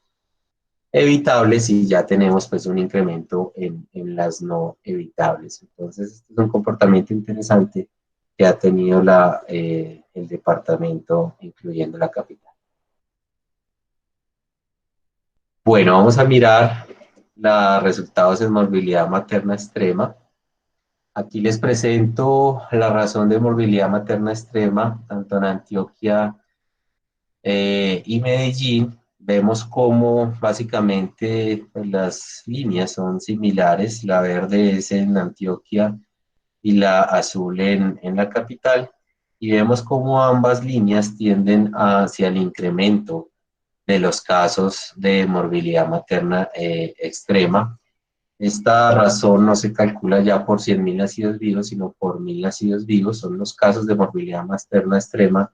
evitables y ya tenemos pues un incremento en las no evitables. Entonces este es un comportamiento interesante que ha tenido el departamento, incluyendo la capital. Bueno, vamos a mirar los resultados en morbilidad materna extrema. Aquí les presento la razón de morbilidad materna extrema, tanto en Antioquia y Medellín. Vemos cómo básicamente pues, las líneas son similares. La verde es en Antioquia y la azul en la capital. Y vemos cómo ambas líneas tienden hacia el incremento de los casos de morbilidad materna extrema. Esta razón no se calcula ya por 100.000 nacidos vivos, sino por 1.000 nacidos vivos. Son los casos de morbilidad materna extrema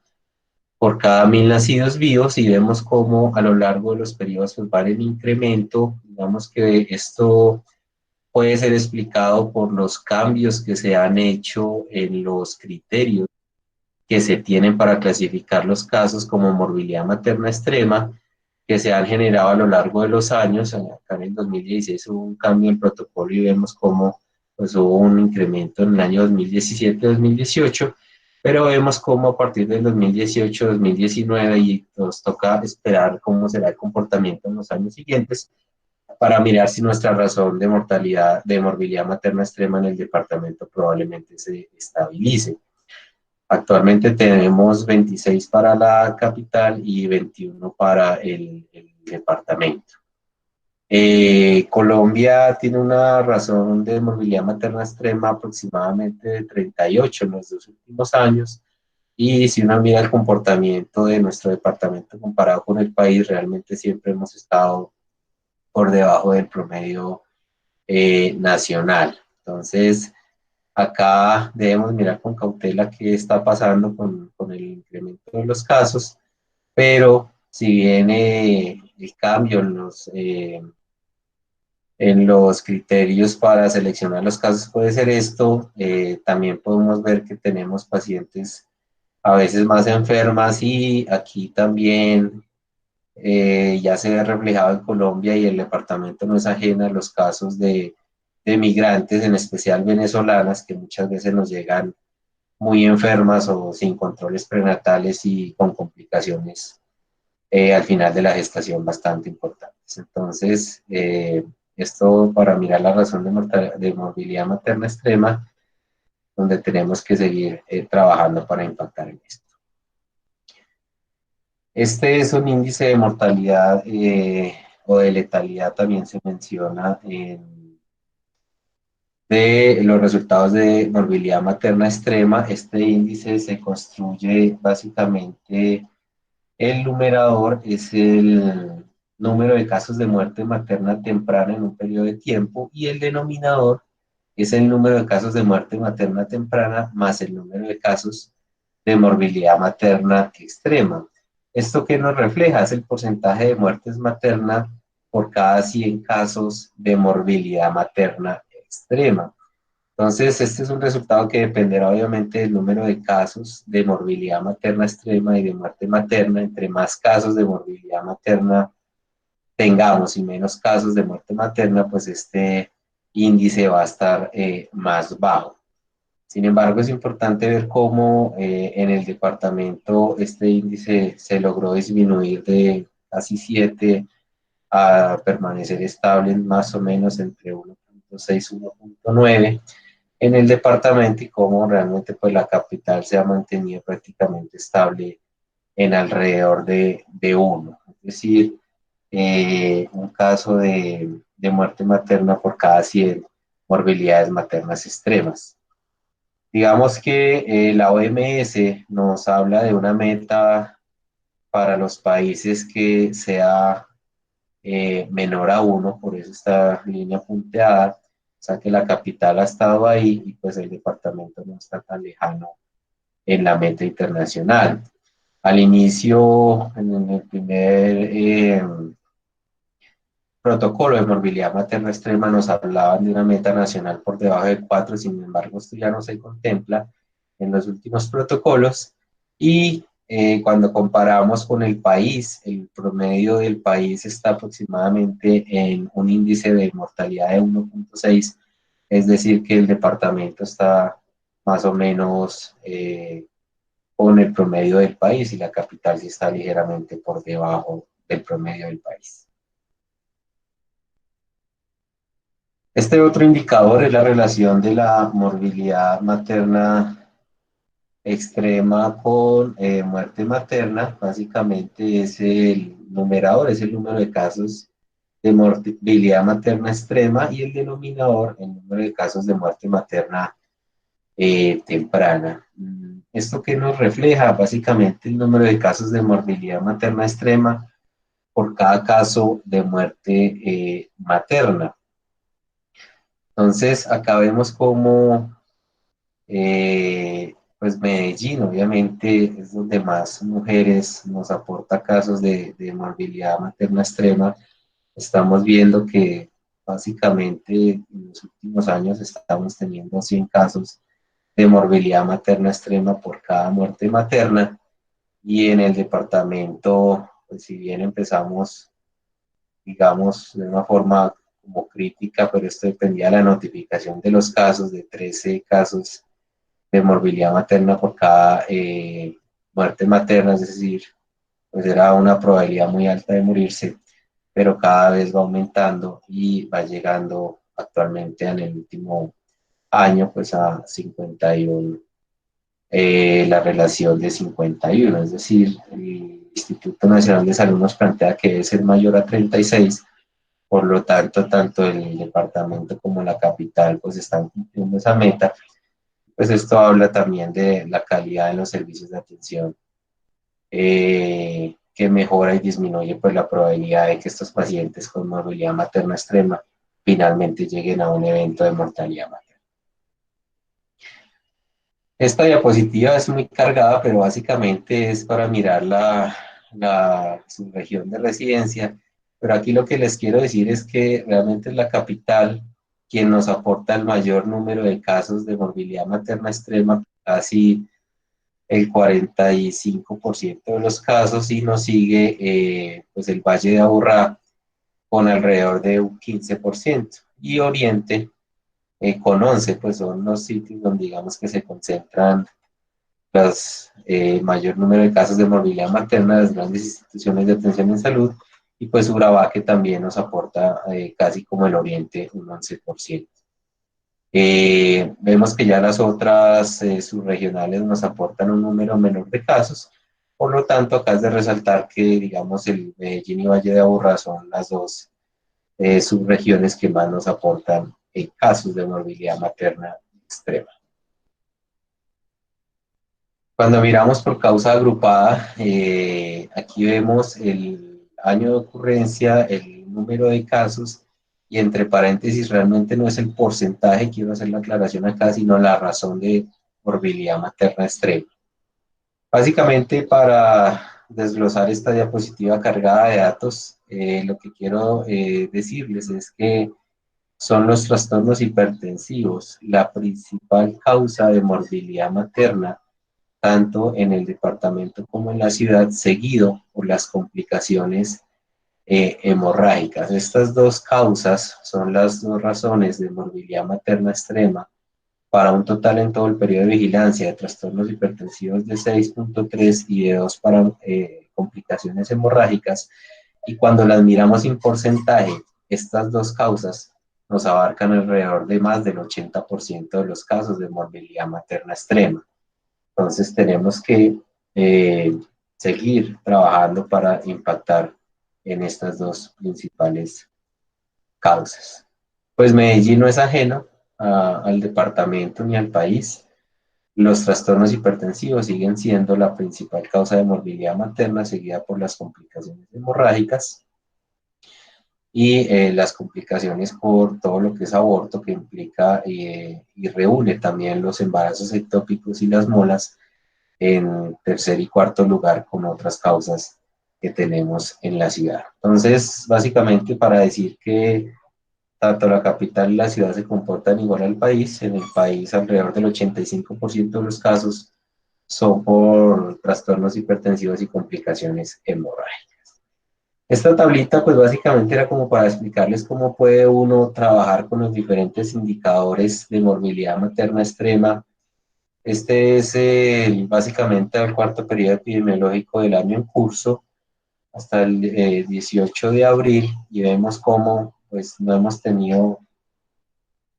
por cada 1.000 nacidos vivos y vemos cómo a lo largo de los periodos pues, van en incremento. Digamos que esto puede ser explicado por los cambios que se han hecho en los criterios que se tienen para clasificar los casos como morbilidad materna extrema, que se han generado a lo largo de los años. Acá en el 2016 hubo un cambio en el protocolo y vemos cómo pues, hubo un incremento en el año 2017-2018, pero vemos cómo a partir del 2018-2019 y nos toca esperar cómo será el comportamiento en los años siguientes para mirar si nuestra razón de mortalidad, de morbilidad materna extrema en el departamento probablemente se estabilice. Actualmente tenemos 26 para la capital y 21 para el departamento. Colombia tiene una razón de morbilidad materna extrema aproximadamente de 38 en los 2 últimos años. Y si uno mira el comportamiento de nuestro departamento comparado con el país, realmente siempre hemos estado por debajo del promedio nacional. Entonces, acá debemos mirar con cautela qué está pasando con el incremento de los casos, pero si bien el cambio en los criterios para seleccionar los casos puede ser esto, también podemos ver que tenemos pacientes a veces más enfermas y aquí también ya se ve reflejado en Colombia y el departamento no es ajena a los casos de migrantes, en especial venezolanas, que muchas veces nos llegan muy enfermas o sin controles prenatales y con complicaciones al final de la gestación bastante importantes. Entonces, esto para mirar la razón de morbilidad materna extrema, donde tenemos que seguir trabajando para impactar en esto. Este es un índice de mortalidad o de letalidad, también se menciona de los resultados de morbilidad materna extrema. Este índice se construye básicamente, el numerador es el número de casos de muerte materna temprana en un periodo de tiempo y el denominador es el número de casos de muerte materna temprana más el número de casos de morbilidad materna extrema. ¿Esto qué nos refleja? Es el porcentaje de muertes maternas por cada 100 casos de morbilidad materna extrema. Entonces, este es un resultado que dependerá obviamente del número de casos de morbilidad materna extrema y de muerte materna. Entre más casos de morbilidad materna tengamos y menos casos de muerte materna, pues este índice va a estar más bajo. Sin embargo, es importante ver cómo en el departamento este índice se logró disminuir de casi 7 a permanecer estable en más o menos entre 1.6 y 1.9 en el departamento, y cómo realmente pues la capital se ha mantenido prácticamente estable en alrededor de 1. Es decir, un caso de muerte materna por cada 100 morbilidades maternas extremas. Digamos que la OMS nos habla de una meta para los países que sea menor a 1, por eso esta línea punteada, o sea que la capital ha estado ahí y pues el departamento no está tan lejano en la meta internacional. Al inicio, en el primer protocolo de morbilidad materna extrema, nos hablaban de una meta nacional por debajo de 4, sin embargo, esto ya no se contempla en los últimos protocolos. Y cuando comparamos con el país, el promedio del país está aproximadamente en un índice de mortalidad de 1.6, es decir, que el departamento está más o menos con el promedio del país, y la capital sí está ligeramente por debajo del promedio del país. Este otro indicador es la relación de la morbilidad materna extrema con muerte materna. Básicamente es el numerador, es el número de casos de morbilidad materna extrema, y el denominador, el número de casos de muerte materna temprana. ¿Esto qué nos refleja? Básicamente el número de casos de morbilidad materna extrema por cada caso de muerte materna. Entonces, acá vemos cómo pues Medellín obviamente es donde más mujeres nos aporta casos de morbilidad materna extrema. Estamos viendo que básicamente en los últimos años estamos teniendo 100 casos de morbilidad materna extrema por cada muerte materna, y en el departamento, pues si bien empezamos, digamos, de una forma como crítica, pero esto dependía de la notificación de los casos, de 13 casos de morbilidad materna por cada muerte materna, es decir, pues era una probabilidad muy alta de morirse, pero cada vez va aumentando y va llegando actualmente en el último año pues a 51, la relación de 51, es decir, el Instituto Nacional de Salud nos plantea que debe ser mayor a 36, por lo tanto, tanto el departamento como la capital pues están cumpliendo esa meta. Pues esto habla también de la calidad de los servicios de atención, que mejora y disminuye pues la probabilidad de que estos pacientes con morbilidad materna extrema finalmente lleguen a un evento de mortalidad materna. Esta diapositiva es muy cargada, pero básicamente es para mirar la subregión de residencia. Pero aquí lo que les quiero decir es que realmente es la capital quien nos aporta el mayor número de casos de morbilidad materna extrema, casi el 45% de los casos, y nos sigue pues el Valle de Aburrá con alrededor de un 15%, y Oriente con 11%, pues son los sitios donde digamos que se concentran los mayor número de casos de morbilidad materna de las grandes instituciones de atención en salud, y pues Urabá, que también nos aporta casi como el Oriente, un 11%. Vemos que ya las otras subregionales nos aportan un número menor de casos, por lo tanto acá es de resaltar que digamos el Medellín y Valle de Aburrá son las dos subregiones que más nos aportan casos de morbilidad materna extrema. Cuando miramos por causa agrupada, aquí vemos el año de ocurrencia, el número de casos, y entre paréntesis realmente no es el porcentaje, quiero hacer la aclaración acá, sino la razón de morbilidad materna extrema. Básicamente, para desglosar esta diapositiva cargada de datos, lo que quiero decirles es que son los trastornos hipertensivos la principal causa de morbilidad materna, tanto en el departamento como en la ciudad, seguido por las complicaciones hemorrágicas. Estas dos causas son las dos razones de morbilidad materna extrema para un total en todo el periodo de vigilancia de trastornos hipertensivos de 6,3 y de 2 para complicaciones hemorrágicas. Y cuando las miramos en porcentaje, estas dos causas nos abarcan alrededor de más del 80% de los casos de morbilidad materna extrema. Entonces tenemos que seguir trabajando para impactar en estas dos principales causas. Pues Medellín no es ajeno al departamento ni al país. Los trastornos hipertensivos siguen siendo la principal causa de morbilidad materna, seguida por las complicaciones hemorrágicas y las complicaciones por todo lo que es aborto, que implica y reúne también los embarazos ectópicos y las molas en tercer y cuarto lugar con otras causas que tenemos en la ciudad. Entonces, básicamente para decir que tanto la capital y la ciudad se comportan igual al país, en el país alrededor del 85% de los casos son por trastornos hipertensivos y complicaciones hemorrágicas. Esta tablita pues básicamente era como para explicarles cómo puede uno trabajar con los diferentes indicadores de morbilidad materna extrema. Este es básicamente el cuarto periodo epidemiológico del año en curso hasta el 18 de abril y vemos cómo pues no hemos tenido,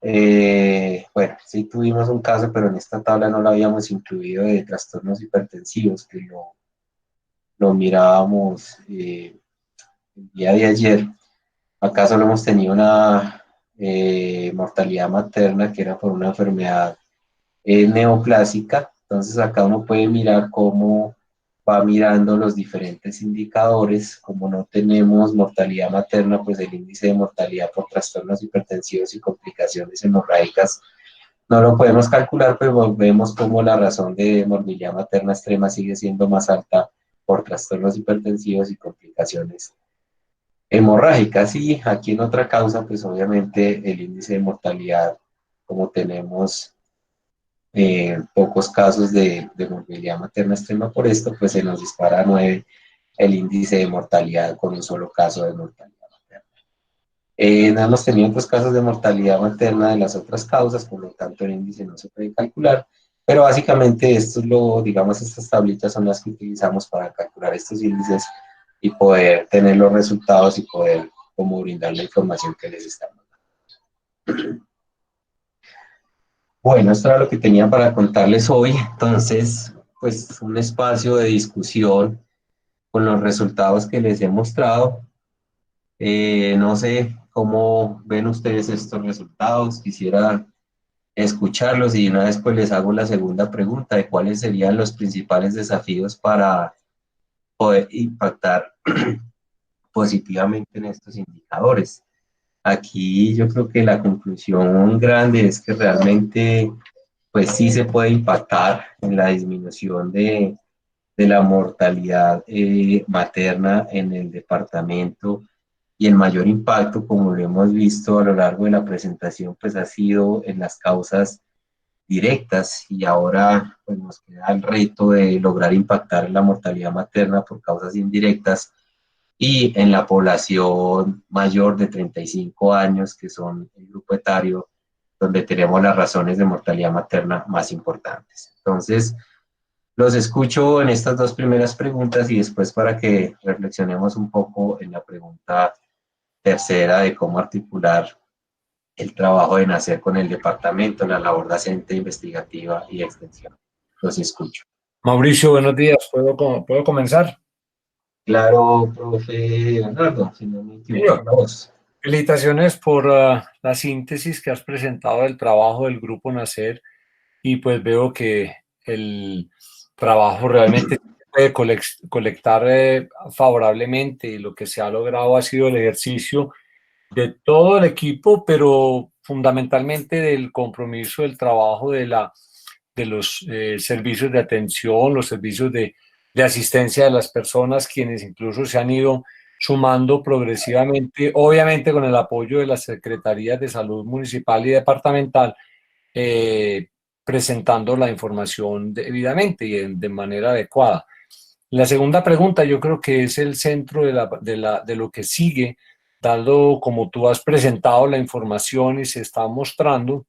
bueno, sí tuvimos un caso, pero en esta tabla no lo habíamos incluido de trastornos hipertensivos, que lo mirábamos el día de ayer. Acá solo hemos tenido una mortalidad materna que era por una enfermedad neoplásica. Entonces acá uno puede mirar cómo va mirando los diferentes indicadores. Como no tenemos mortalidad materna, pues el índice de mortalidad por trastornos hipertensivos y complicaciones hemorrágicas no lo podemos calcular, pero vemos cómo la razón de morbilidad materna extrema sigue siendo más alta por trastornos hipertensivos y complicaciones hemorrágicas. Y aquí en otra causa, pues obviamente el índice de mortalidad, como tenemos pocos casos de morbilidad materna extrema por esto, pues se nos dispara a 9 el índice de mortalidad con un solo caso de mortalidad materna. No hemos tenido otros casos de mortalidad materna de las otras causas, por lo tanto el índice no se puede calcular, pero básicamente esto es digamos, estas tablitas son las que utilizamos para calcular estos índices y poder tener los resultados y poder como brindar la información que les estamos dando. Bueno, esto era lo que tenía para contarles hoy. Entonces, pues un espacio de discusión con los resultados que les he mostrado. No sé cómo ven ustedes estos resultados. Quisiera escucharlos y una vez pues les hago la segunda pregunta de cuáles serían los principales desafíos para poder impactar positivamente en estos indicadores. Aquí yo creo que la conclusión grande es que realmente pues sí se puede impactar en la disminución de la mortalidad materna en el departamento, y el mayor impacto, como lo hemos visto a lo largo de la presentación, pues ha sido en las causas directas, y ahora pues nos queda el reto de lograr impactar en la mortalidad materna por causas indirectas y en la población mayor de 35 años, que son el grupo etario donde tenemos las razones de mortalidad materna más importantes. Entonces, los escucho en estas dos primeras preguntas y después para que reflexionemos un poco en la pregunta tercera de cómo articular el trabajo de nacer con el departamento, la labor docente, investigativa y extensión. Los escucho. Mauricio, buenos días. ¿Puedo comenzar? Claro, profe Bernardo, si no me equivoco, Señor, la voz. felicitaciones por la síntesis que has presentado del trabajo del Grupo Nacer, y pues veo que el trabajo realmente puede colectar favorablemente, y lo que se ha logrado ha sido el ejercicio de todo el equipo, pero fundamentalmente del compromiso del trabajo de los servicios de atención, los servicios de asistencia de las personas, quienes incluso se han ido sumando progresivamente, obviamente con el apoyo de las Secretarías de Salud Municipal y Departamental, eh, presentando la información debidamente y de manera adecuada. La segunda pregunta yo creo que es el centro de lo que sigue, dado como tú has presentado la información y se está mostrando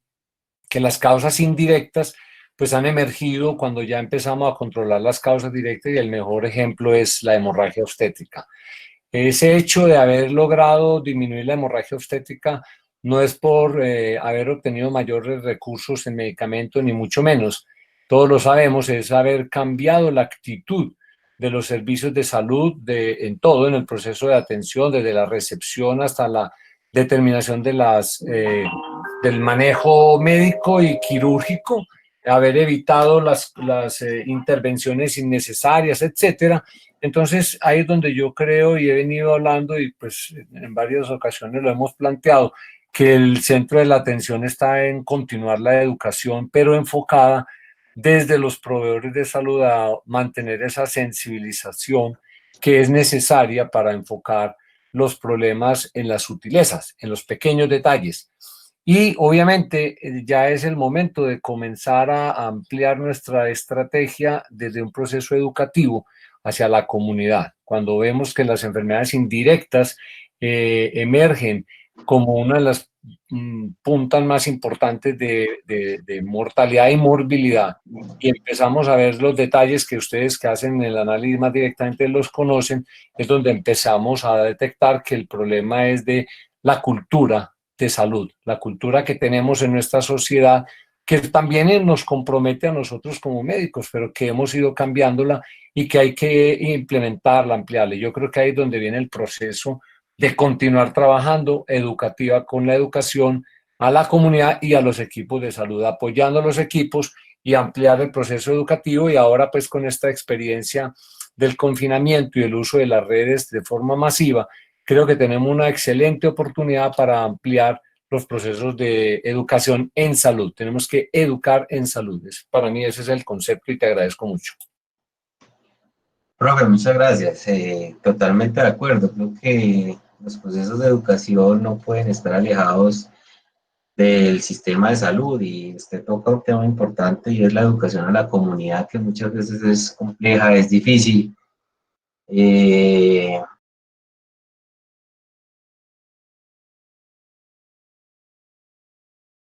que las causas indirectas pues han emergido cuando ya empezamos a controlar las causas directas, y el mejor ejemplo es la hemorragia obstétrica. Ese hecho de haber logrado disminuir la hemorragia obstétrica no es por haber obtenido mayores recursos en medicamentos, ni mucho menos. Todos lo sabemos, es haber cambiado la actitud de los servicios de salud en todo, en el proceso de atención, desde la recepción hasta la determinación del manejo médico y quirúrgico, haber evitado las intervenciones innecesarias, etcétera. Entonces, ahí es donde yo creo y he venido hablando, y pues en varias ocasiones lo hemos planteado, que el centro de la atención está en continuar la educación, pero enfocada desde los proveedores de salud a mantener esa sensibilización que es necesaria para enfocar los problemas en las sutilezas, en los pequeños detalles. Y obviamente ya es el momento de comenzar a ampliar nuestra estrategia desde un proceso educativo hacia la comunidad. Cuando vemos que las enfermedades indirectas emergen como una de las puntas más importantes de mortalidad y morbilidad, y empezamos a ver los detalles que ustedes que hacen el análisis más directamente los conocen, es donde empezamos a detectar que el problema es de la cultura de salud, la cultura que tenemos en nuestra sociedad, que también nos compromete a nosotros como médicos, pero que hemos ido cambiándola y que hay que implementarla, ampliarla. Yo creo que ahí es donde viene el proceso de continuar trabajando educativa con la educación a la comunidad y a los equipos de salud, apoyando a los equipos y ampliar el proceso educativo. Y ahora pues con esta experiencia del confinamiento y el uso de las redes de forma masiva, creo que tenemos una excelente oportunidad para ampliar los procesos de educación en salud. Tenemos que educar en salud. Para mí ese es el concepto y te agradezco mucho. Profe, muchas gracias. Totalmente de acuerdo. Creo que los procesos de educación no pueden estar alejados del sistema de salud, y usted toca un tema importante y es la educación a la comunidad, que muchas veces es compleja, es difícil.